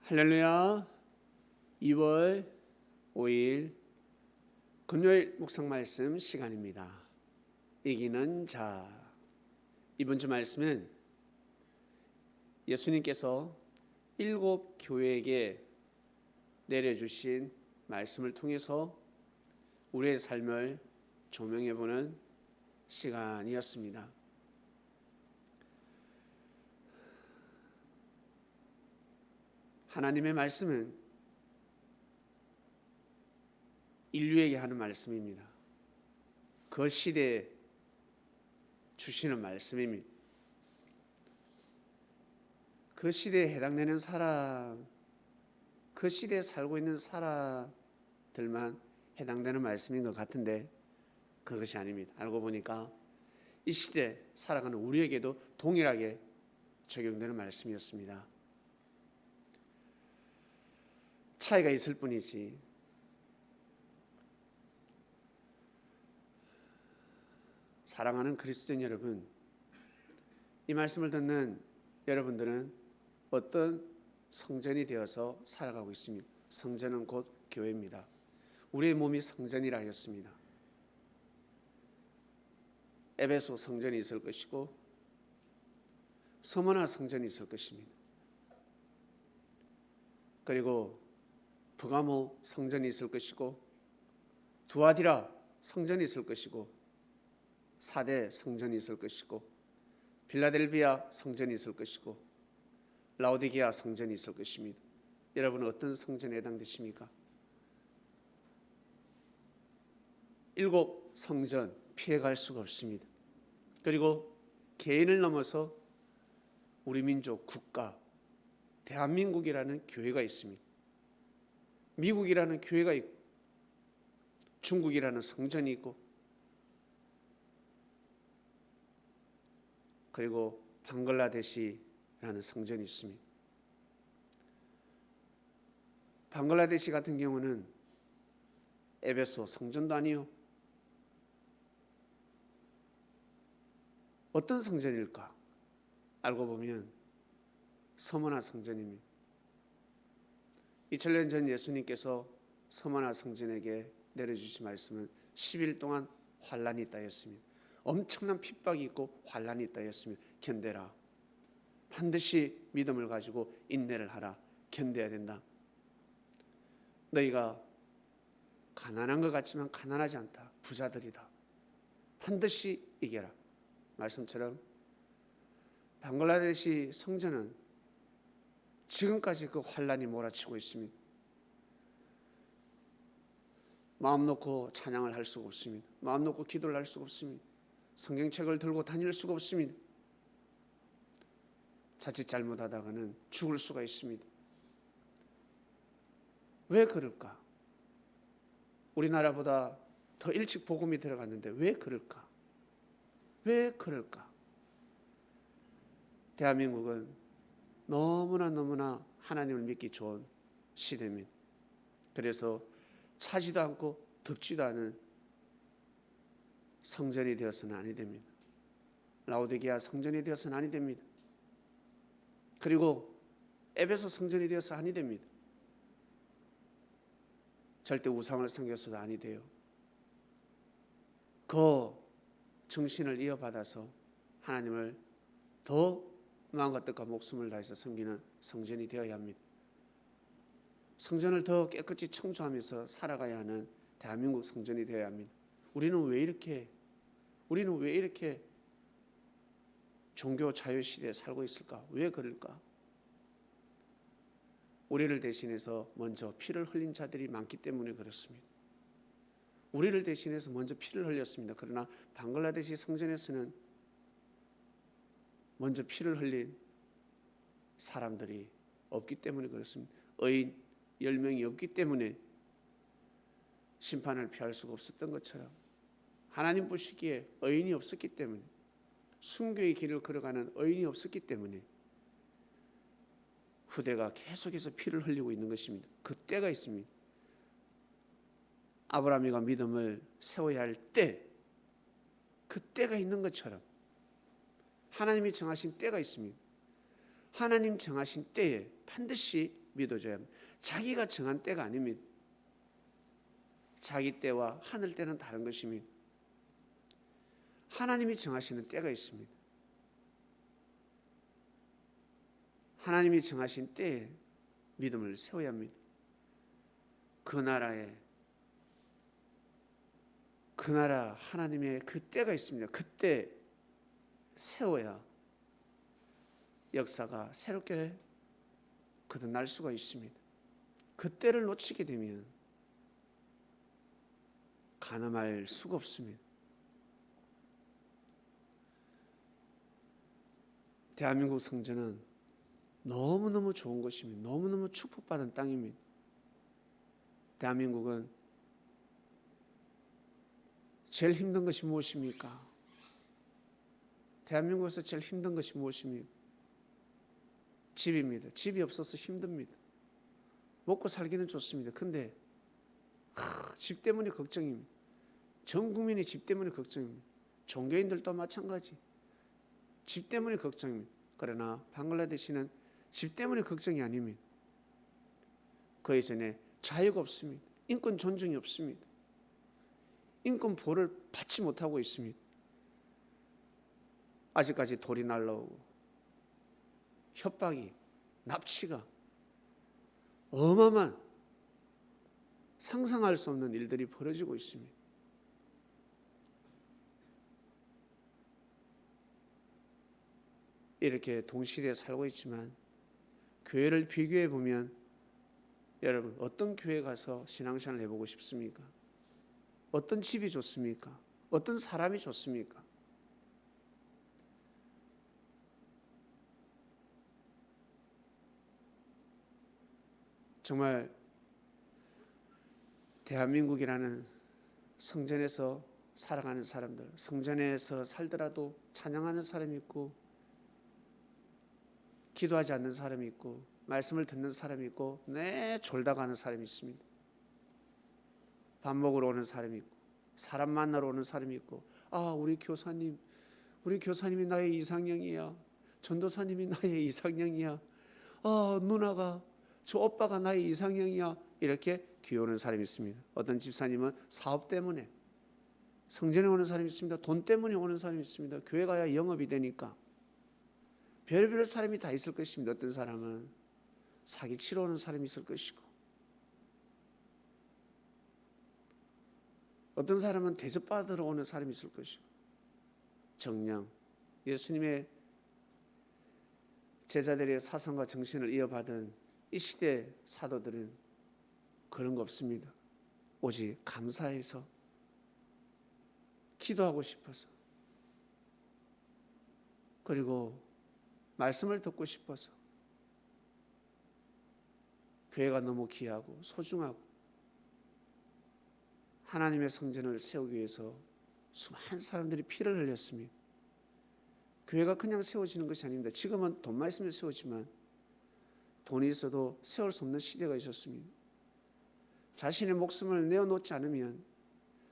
할렐루야. 2월 5일 금요일 묵상 말씀 시간입니다. 이기는 자. 이번 주 말씀은 예수님께서 7 교회에게 내려주신 말씀을 통해서 우리의 삶을 조명해보는 시간이었습니다. 하나님의 말씀은 인류에게 하는 말씀입니다. 그 시대에 주시는 말씀입니다. 그 시대에 해당되는 사람, 그 시대에 살고 있는 사람들만 해당되는 말씀인 것 같은데 그것이 아닙니다. 알고 보니까 이 시대에 살아가는 우리에게도 동일하게 적용되는 말씀이었습니다. 차이가 있을 뿐이지 사랑하는 그리스도인 여러분, 이 말씀을 듣는 여러분들은 어떤 성전이 되어서 살아가고 있습니다. 성전은 곧 교회입니다. 우리의 몸이 성전이라 하였습니다. 에베소 성전이 있을 것이고 서머나 성전이 있을 것입니다. 그리고 브가모 성전이 있을 것이고 두아디라 성전이 있을 것이고 사대 성전이 있을 것이고 빌라델비아 성전이 있을 것이고 라오디게아 성전이 있을 것입니다. 여러분은 어떤 성전에 해당되십니까? 7 성전 피해갈 수가 없습니다. 그리고 개인을 넘어서 우리 민족 국가 대한민국이라는 교회가 있습니다. 미국이라는 교회가 있고 중국이라는 성전이 있고 그리고 방글라데시라는 성전이 있습니다. 방글라데시 같은 경우는 에베소 성전도 아니요. 어떤 성전일까? 알고 보면 서머나 성전입니다. 2000년 전 예수님께서 서머나 성전에게 내려주신 말씀은 10일 동안 환란이 있다였습니다. 엄청난 핍박이 있고 환란이 있다였습니다. 견뎌라. 반드시 믿음을 가지고 인내를 하라. 견뎌야 된다. 너희가 가난한 것 같지만 가난하지 않다. 부자들이다. 반드시 이겨라. 말씀처럼 방글라데시 성전은 지금까지 그 환란이 몰아치고 있습니다. 마음 놓고 찬양을 할 수가 없습니다. 마음 놓고 기도를 할 수가 없습니다. 성경책을 들고 다닐 수가 없습니다. 자칫 잘못하다가는 죽을 수가 있습니다. 왜 그럴까? 우리나라보다 더 일찍 복음이 들어갔는데 왜 그럴까? 왜 그럴까? 대한민국은 너무나 하나님을 믿기 좋은 시대입니다. 그래서 차지도 않고 덥지도 않은 성전이 되어서는 아니 됩니다. 라오디게아 성전이 되어서는 아니 됩니다. 그리고 에베소 성전이 되어서 아니 됩니다. 절대 우상을 섬겨서도 아니 돼요. 그 정신을 이어받아서 하나님을 더 마음과 뜻과 목숨을 다해서 섬기는 성전이 되어야 합니다. 성전을 더 깨끗이 청소하면서 살아가야 하는 대한민국 성전이 되어야 합니다. 우리는 왜 이렇게 종교 자유 시대에 살고 있을까? 왜 그럴까? 우리를 대신해서 먼저 피를 흘린 자들이 많기 때문에 그렇습니다. 우리를 대신해서 먼저 피를 흘렸습니다. 그러나 방글라데시 성전에서는 먼저 피를 흘린 사람들이 없기 때문에 그렇습니다. 의인 10명이 없기 때문에 심판을 피할 수가 없었던 것처럼 하나님 보시기에 의인이 없었기 때문에 순교의 길을 걸어가는 의인이 없었기 때문에 후대가 계속해서 피를 흘리고 있는 것입니다. 그 때가 있습니다. 아브라함이가 믿음을 세워야 할 때, 그 때가 있는 것처럼 하나님이 정하신 때가 있습니다. 하나님 정하신 때에 반드시 믿어줘야 합니다. 자기가 정한 때가 아닙니다. 자기 때와 하늘 때는 다른 것입니다. 하나님이 정하시는 때가 있습니다. 하나님이 정하신 때에 믿음을 세워야 합니다. 그 나라 하나님의 그 때가 있습니다. 그때 세워야 역사가 새롭게 거듭날 수가 있습니다. 그 때를 놓치게 되면 가늠할 수가 없습니다. 대한민국 성전은 너무너무 좋은 것입니다. 너무너무 축복받은 땅입니다. 대한민국은 제일 힘든 것이 무엇입니까? 대한민국에서 제일 힘든 것이 무엇입니까? 집입니다. 집이 없어서 힘듭니다. 먹고 살기는 좋습니다. 근데 집 때문에 걱정입니다. 전 국민이 집 때문에 걱정입니다. 종교인들도 마찬가지. 집 때문에 걱정입니다. 그러나 방글라데시는 집 때문에 걱정이 아닙니다. 그 이전에 자유가 없습니다. 인권 존중이 없습니다. 인권 보호를 받지 못하고 있습니다. 아직까지 돌이 날라오고 협박이, 납치가 어마어마한 상상할 수 없는 일들이 벌어지고 있습니다. 이렇게 동시대에 살고 있지만 교회를 비교해 보면 여러분 어떤 교회 가서 신앙생활을 해보고 싶습니까? 어떤 집이 좋습니까? 어떤 사람이 좋습니까? 정말 대한민국이라는 성전에서 살아가는 사람들, 성전에서 살더라도 찬양하는 사람이 있고 기도하지 않는 사람이 있고 말씀을 듣는 사람이 있고 졸다 가는 사람이 있습니다. 밥 먹으러 오는 사람이 있고 사람 만나러 오는 사람이 있고 우리 교사님이 나의 이상형이야. 전도사님이 나의 이상형이야. 누나가 저 오빠가 나의 이상형이야. 이렇게 교회 오는 사람이 있습니다. 어떤 집사님은 사업 때문에 성전에 오는 사람이 있습니다. 돈 때문에 오는 사람이 있습니다. 교회 가야 영업이 되니까. 별별 사람이 다 있을 것입니다. 어떤 사람은 사기치러 오는 사람이 있을 것이고 어떤 사람은 대접받으러 오는 사람이 있을 것이고 정녕 예수님의 제자들의 사상과 정신을 이어받은 이 시대 사도들은 그런 거 없습니다. 오직 감사해서 기도하고 싶어서 그리고 말씀을 듣고 싶어서 교회가 너무 귀하고 소중하고 하나님의 성전을 세우기 위해서 수많은 사람들이 피를 흘렸습니다. 교회가 그냥 세워지는 것이 아닙니다. 지금은 돈만 있으면 세우지만 돈이 있어도 세울 수 없는 시대가 있었습니다. 자신의 목숨을 내어놓지 않으면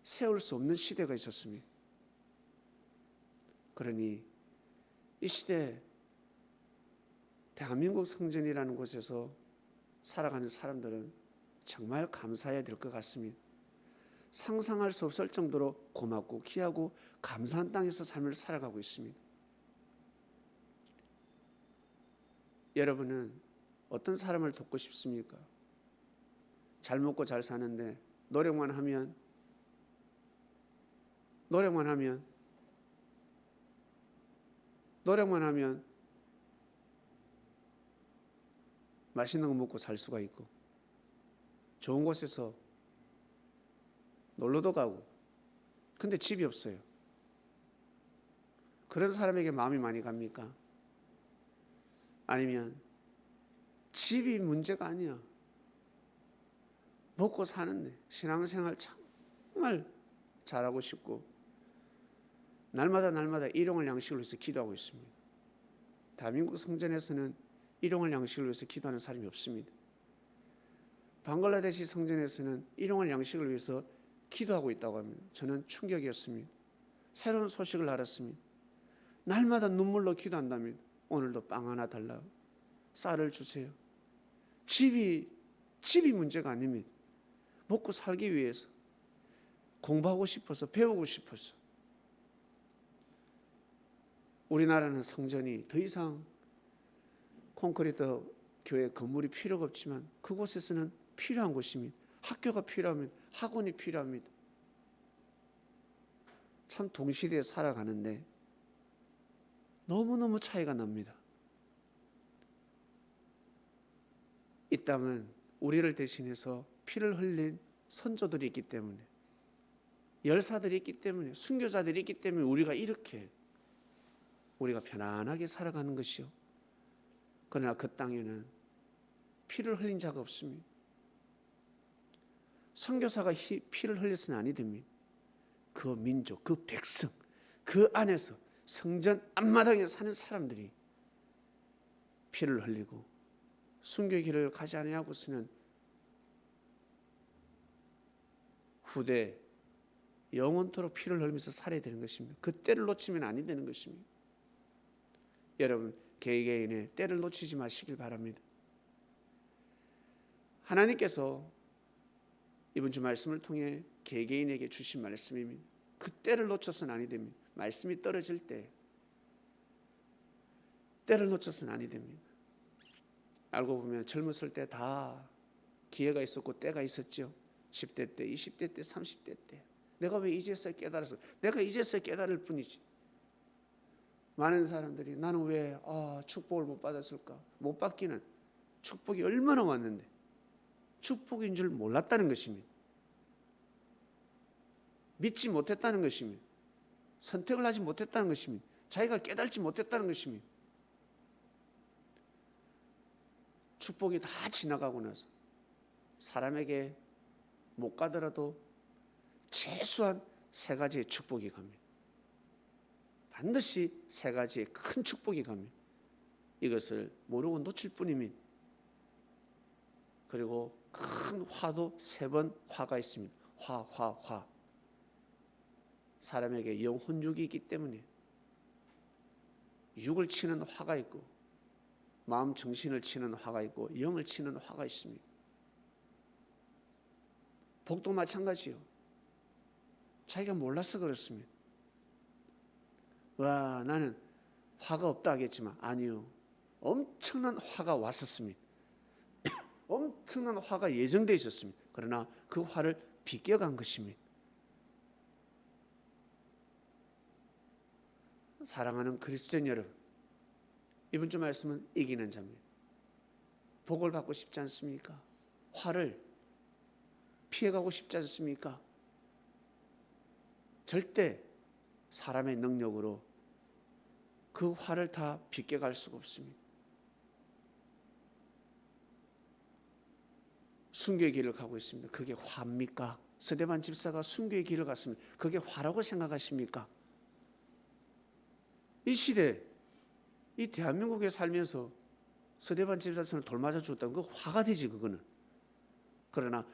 세울 수 없는 시대가 있었습니다. 그러니 이 시대 대한민국 성전이라는 곳에서 살아가는 사람들은 정말 감사해야 될 것 같습니다. 상상할 수 없을 정도로 고맙고 귀하고 감사한 땅에서 삶을 살아가고 있습니다. 여러분은 어떤 사람을 돕고 싶습니까? 잘 먹고 잘 사는데 노력만 하면 맛있는 거 먹고 살 수가 있고 좋은 곳에서 놀러도 가고 근데 집이 없어요. 그런 사람에게 마음이 많이 갑니까? 아니면 집이 문제가 아니야. 먹고 사는데 신앙생활 정말 잘하고 싶고 날마다 일용할 양식을 위해서 기도하고 있습니다. 대한민국 성전에서는 일용할 양식을 위해서 기도하는 사람이 없습니다. 방글라데시 성전에서는 일용할 양식을 위해서 기도하고 있다고 합니다. 저는 충격이었습니다. 새로운 소식을 알았습니다. 날마다 눈물로 기도한답니다. 오늘도 빵 하나 달라고, 쌀을 주세요. 집이 문제가 아닙니다. 먹고 살기 위해서, 공부하고 싶어서, 배우고 싶어서. 우리나라는 성전이 더 이상 콘크리트 교회 건물이 필요가 없지만 그곳에서는 필요한 곳입니다. 학교가 필요합니다. 학원이 필요합니다. 참 동시대에 살아가는데 너무너무 차이가 납니다. 이 땅은 우리를 대신해서 피를 흘린 선조들이 있기 때문에, 열사들이 있기 때문에, 순교자들이 있기 때문에 우리가 편안하게 살아가는 것이요. 그러나 그 땅에는 피를 흘린 자가 없습니다. 선교사가 피를 흘려서는 아니 됩니다. 그 민족, 그 백성, 그 안에서 성전 앞마당에 사는 사람들이 피를 흘리고 순교의 길을 가지 아니하고서는 후대 영원토록 피를 흘리면서 살아야 되는 것입니다. 그 때를 놓치면 아니 되는 것입니다. 여러분, 개개인의 때를 놓치지 마시길 바랍니다. 하나님께서 이번 주 말씀을 통해 개개인에게 주신 말씀입니다. 그 때를 놓쳐서는 아니 됩니다. 말씀이 떨어질 때 때를 놓쳐서는 아니 됩니다. 알고 보면 젊었을 때 다 기회가 있었고 때가 있었죠. 10대 때, 20대 때, 30대 때. 내가 왜 이제서야 깨달았어? 내가 이제서야 깨달을 뿐이지. 많은 사람들이 나는 왜 축복을 못 받았을까? 못 받기는 축복이 얼마나 왔는데 축복인 줄 몰랐다는 것입니다. 믿지 못했다는 것입니다. 선택을 하지 못했다는 것입니다. 자기가 깨달지 못했다는 것입니다. 축복이 다 지나가고 나서 사람에게 못 가더라도 최소한 3가지의 축복이 갑니다. 반드시 3가지의 큰 축복이 갑니다. 이것을 모르고 놓칠 뿐입니다. 그리고 큰 화도 3번 화가 있습니다. 화. 사람에게 영혼육이 있기 때문에 육을 치는 화가 있고 마음 정신을 치는 화가 있고 영을 치는 화가 있습니다. 복도 마찬가지요. 자기가 몰라서 그렇습니다. 와, 나는 화가 없다 하겠지만 아니요. 엄청난 화가 왔었습니다. 엄청난 화가 예정되어 있었습니다. 그러나 그 화를 비껴간 것입니다. 사랑하는 그리스도인 여러분, 이번 주 말씀은 이기는 자입니다. 복을 받고 싶지 않습니까? 화를 피해가고 싶지 않습니까? 절대 사람의 능력으로 그 화를 다 비껴갈 수가 없습니다. 순교의 길을 가고 있습니다. 그게 화입니까? 스데반 집사가 순교의 길을 갔습니다. 그게 화라고 생각하십니까? 이 시대, 이 대한민국에 살면서 스데반 집사처럼 돌 맞아 죽었다면 그 화가 되지, 그거는. 그러나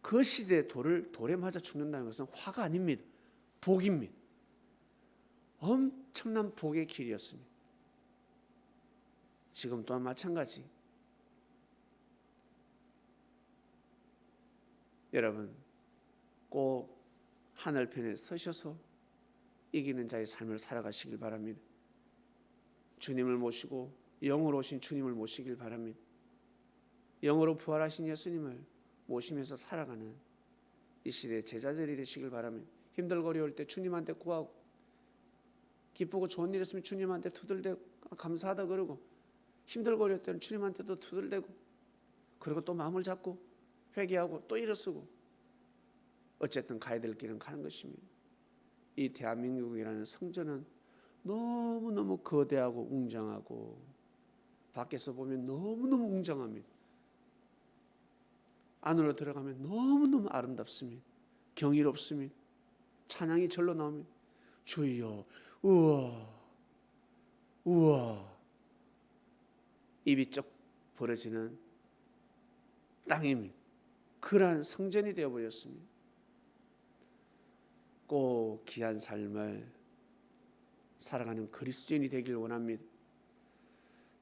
그 시대의 돌에 맞아 죽는다는 것은 화가 아닙니다. 복입니다. 엄청난 복의 길이었습니다. 지금 또한 마찬가지. 여러분, 꼭 하늘편에 서셔서 이기는 자의 삶을 살아가시길 바랍니다. 주님을 모시고 영으로 오신 주님을 모시길 바랍니다. 영으로 부활하신 예수님을 모시면서 살아가는 이 시대의 제자들이 되시길 바랍니다. 힘들고 어려울 때 주님한테 구하고 기쁘고 좋은 일 있으면 주님한테 투덜대고 감사하다 그러고 힘들고 어려울 때는 주님한테도 투덜대고 그리고 또 마음을 잡고 회개하고 또 일어서고 어쨌든 가야 될 길은 가는 것입니다. 이 대한민국이라는 성전은 너무너무 거대하고 웅장하고 밖에서 보면 너무너무 웅장합니다. 안으로 들어가면 너무너무 아름답습니다. 경이롭습니다. 찬양이 절로 나옵니다. 주여, 우와, 우와. 입이 쩍 벌어지는 땅입니다. 그러한 성전이 되어버렸습니다. 꼭 귀한 삶을 살아가는 그리스도인이 되길 원합니다.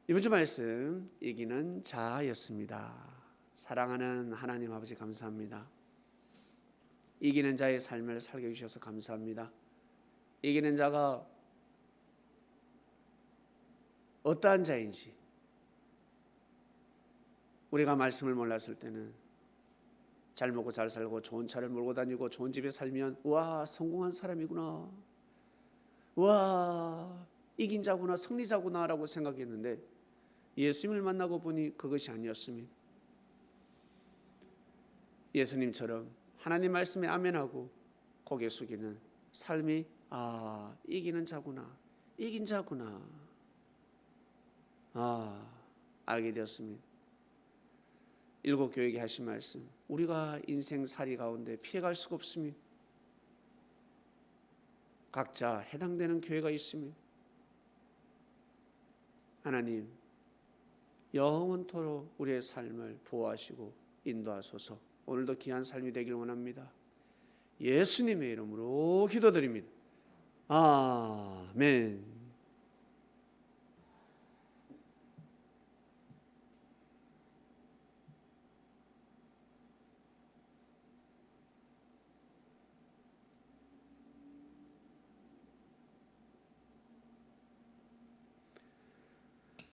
이번 주 말씀 이기는 자였습니다. 사랑하는 하나님 아버지 감사합니다. 이기는 자의 삶을 살게 해주셔서 감사합니다. 이기는 자가 어떠한 자인지 우리가 말씀을 몰랐을 때는 잘 먹고 잘 살고 좋은 차를 몰고 다니고 좋은 집에 살면 와 성공한 사람이구나, 와 이긴 자구나, 승리자구나 라고 생각했는데 예수님을 만나고 보니 그것이 아니었습니다. 예수님처럼 하나님 말씀에 아멘하고 고개 숙이는 삶이 이기는 자구나, 이긴 자구나 알게 되었습니다. 일곱 교회에게 하신 말씀, 우리가 인생살이 가운데 피해갈 수가 없습니다. 각자 해당되는 교회가 있습니다. 하나님 영원토록 우리의 삶을 보호하시고 인도하소서. 오늘도 귀한 삶이 되길 원합니다. 예수님의 이름으로 기도드립니다. 아멘.